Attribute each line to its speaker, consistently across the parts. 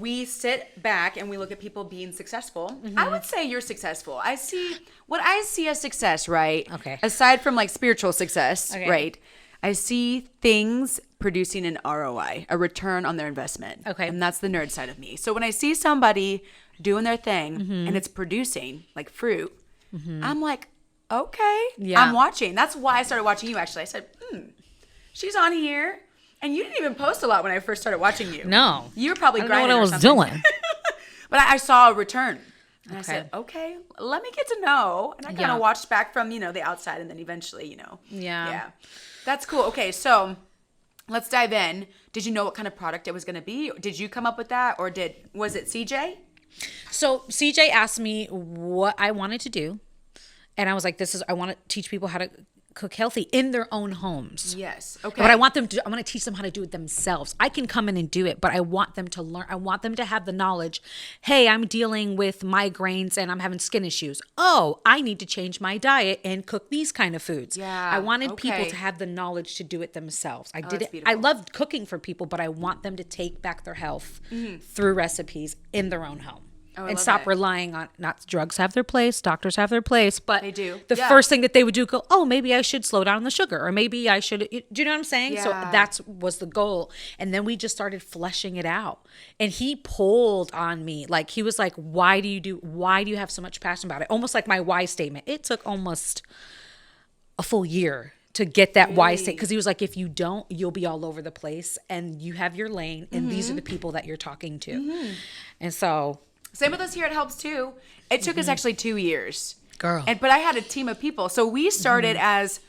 Speaker 1: we sit back and we look at people being successful. I would say you're successful. I see as success, right?
Speaker 2: Okay.
Speaker 1: Aside from like spiritual success, right? I see things producing an ROI, a return on their investment.
Speaker 2: Okay.
Speaker 1: And that's the nerd side of me. So when I see somebody doing their thing and it's producing like fruit, I'm like, okay, I'm watching. That's why I started watching you, actually. I said, she's on here. And you didn't even post a lot when I first started watching you.
Speaker 2: No.
Speaker 1: You were probably grinding
Speaker 2: I
Speaker 1: or
Speaker 2: was
Speaker 1: something.
Speaker 2: doing.
Speaker 1: But I saw a return. And I said, okay, let me get to know. And I kind of watched back from, the outside and then eventually, Yeah. That's cool. Okay, so let's dive in. Did you know what kind of product it was going to be? Did you come up with that or was it CJ?
Speaker 2: So CJ asked me what I wanted to do. And I was like, I want to teach people how to cook healthy in their own homes.
Speaker 1: Yes. Okay.
Speaker 2: But I want to teach them how to do it themselves. I can come in and do it, but I want them to learn. I want them to have the knowledge. Hey, I'm dealing with migraines and I'm having skin issues. Oh, I need to change my diet and cook these kind of foods.
Speaker 1: Yeah.
Speaker 2: I wanted people to have the knowledge to do it themselves. I did it.
Speaker 1: Beautiful.
Speaker 2: I loved cooking for people, but I want them to take back their health through recipes in their own home. And stop relying on, not drugs have their place, doctors have their place, but
Speaker 1: they do.
Speaker 2: The first thing that they would do go, oh, maybe I should slow down the sugar, or maybe I should, do you know what I'm saying?
Speaker 1: Yeah.
Speaker 2: So that was the goal. And then we just started fleshing it out. And he pulled on me. Like, he was like, why do you have so much passion about it? Almost like my why statement. It took almost a full year to get that why statement. Because he was like, if you don't, you'll be all over the place and you have your lane and these are the people that you're talking to. And so...
Speaker 1: Same with us here at Helps too. It took us actually 2 years.
Speaker 2: Girl.
Speaker 1: But I had a team of people. So we started as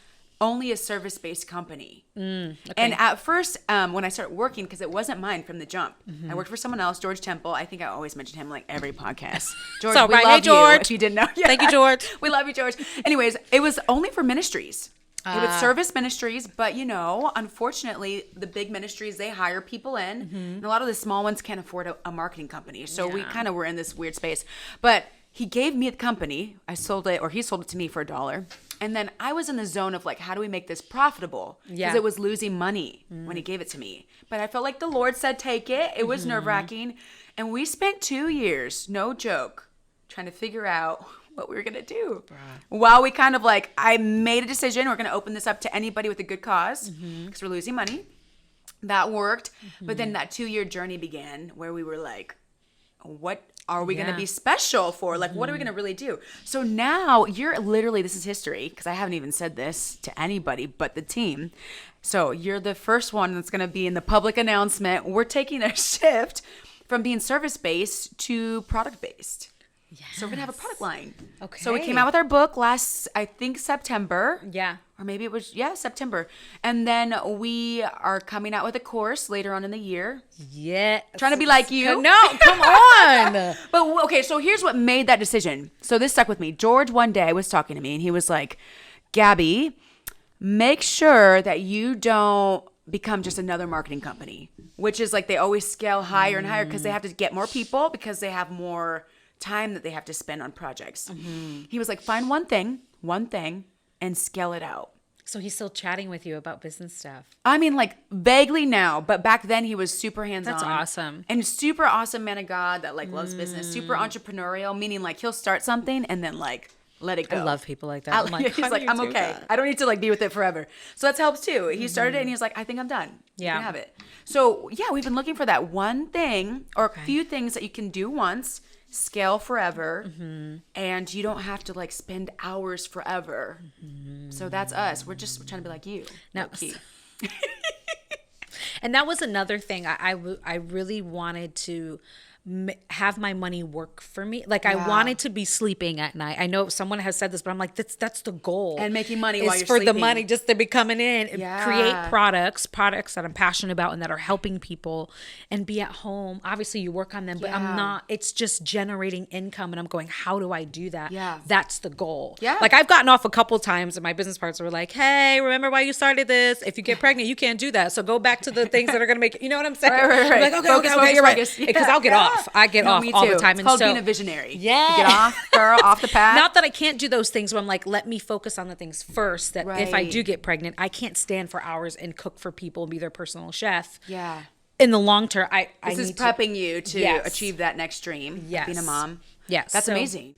Speaker 1: only a service-based company. Okay. And at first, when I started working, because it wasn't mine from the jump, I worked for someone else, George Temple. I think I always mention him like every podcast. George,
Speaker 2: So,
Speaker 1: we
Speaker 2: right.
Speaker 1: love
Speaker 2: Hey, George.
Speaker 1: you. If you didn't know. Yeah.
Speaker 2: Thank you, George.
Speaker 1: We love you, George. Anyways, it was only for ministries. It was service ministries, but unfortunately, the big ministries, they hire people in, and a lot of the small ones can't afford a marketing company. So we kind of were in this weird space. But he gave me the company. I sold it, or he sold it to me for $1. And then I was in the zone of like, how do we make this profitable? Because it was losing money when he gave it to me. But I felt like the Lord said, take it. It was nerve-wracking. And we spent 2 years, no joke, trying to figure out what we were going to do. While we kind of like, I made a decision, we're going to open this up to anybody with a good cause because we're losing money. That worked. But then that 2-year journey began where we were like, what are we going to be special for? Like, what are we going to really do? So now you're literally, this is history because I haven't even said this to anybody but the team. So you're the first one that's going to be in the public announcement. We're taking a shift from being service-based to product-based. Yes. So we're going to have a product line. Okay. So we came out with our book last, I think, September. Yeah. Or maybe it was, September. And then we are coming out with a course later on in the year. Yeah. Trying to be like you.
Speaker 2: No, come on.
Speaker 1: But, okay, so here's what made that decision. So this stuck with me. George one day was talking to me, and he was like, Gabby, make sure that you don't become just another marketing company, which is like they always scale higher and higher because they have to get more people because they have more time that they have to spend on projects. He was like, find one thing, and scale it out.
Speaker 2: So he's still chatting with you about business stuff.
Speaker 1: I mean, like vaguely now, but back then he was super hands-on.
Speaker 2: That's awesome.
Speaker 1: And super awesome man of God that like loves business, super entrepreneurial, meaning like he'll start something and then like let it go.
Speaker 2: I love people like that.
Speaker 1: He's like, I'm okay. That? I don't need to like be with it forever. So that helps too. He started it and he was like, I think I'm done. Yeah. You can have it. So yeah, we've been looking for that one thing or a few things that you can do once, scale forever, and you don't have to like spend hours forever. So that's us. We're trying to be like you.
Speaker 2: Now, and that was another thing. I really wanted to have my money work for me. Like I wanted to be sleeping at night. I know someone has said this, but I'm like, that's the goal.
Speaker 1: And making money while you're
Speaker 2: for
Speaker 1: sleeping.
Speaker 2: The money just to be coming in, create products that I'm passionate about and that are helping people and be at home. Obviously you work on them, but I'm not, it's just generating income and I'm going, how do I do that? Yeah. That's the goal. Yeah. Like I've gotten off a couple times and my business partners were like, hey, remember why you started this? If you get pregnant, you can't do that. So go back to the things that are going to make, you know what I'm saying?
Speaker 1: Right.
Speaker 2: I'm like, okay, you're right. Because I'll get off. I get off all the time.
Speaker 1: It's called being a visionary.
Speaker 2: Yeah.
Speaker 1: Get off, girl, off the path.
Speaker 2: Not that I can't do those things, but I'm like, let me focus on the things first that if I do get pregnant, I can't stand for hours and cook for people and be their personal chef. Yeah. in the long term, I
Speaker 1: this is
Speaker 2: need
Speaker 1: prepping you to
Speaker 2: Yes.
Speaker 1: achieve that next dream.
Speaker 2: Yes.
Speaker 1: Being a mom.
Speaker 2: Yes.
Speaker 1: That's
Speaker 2: So-
Speaker 1: amazing.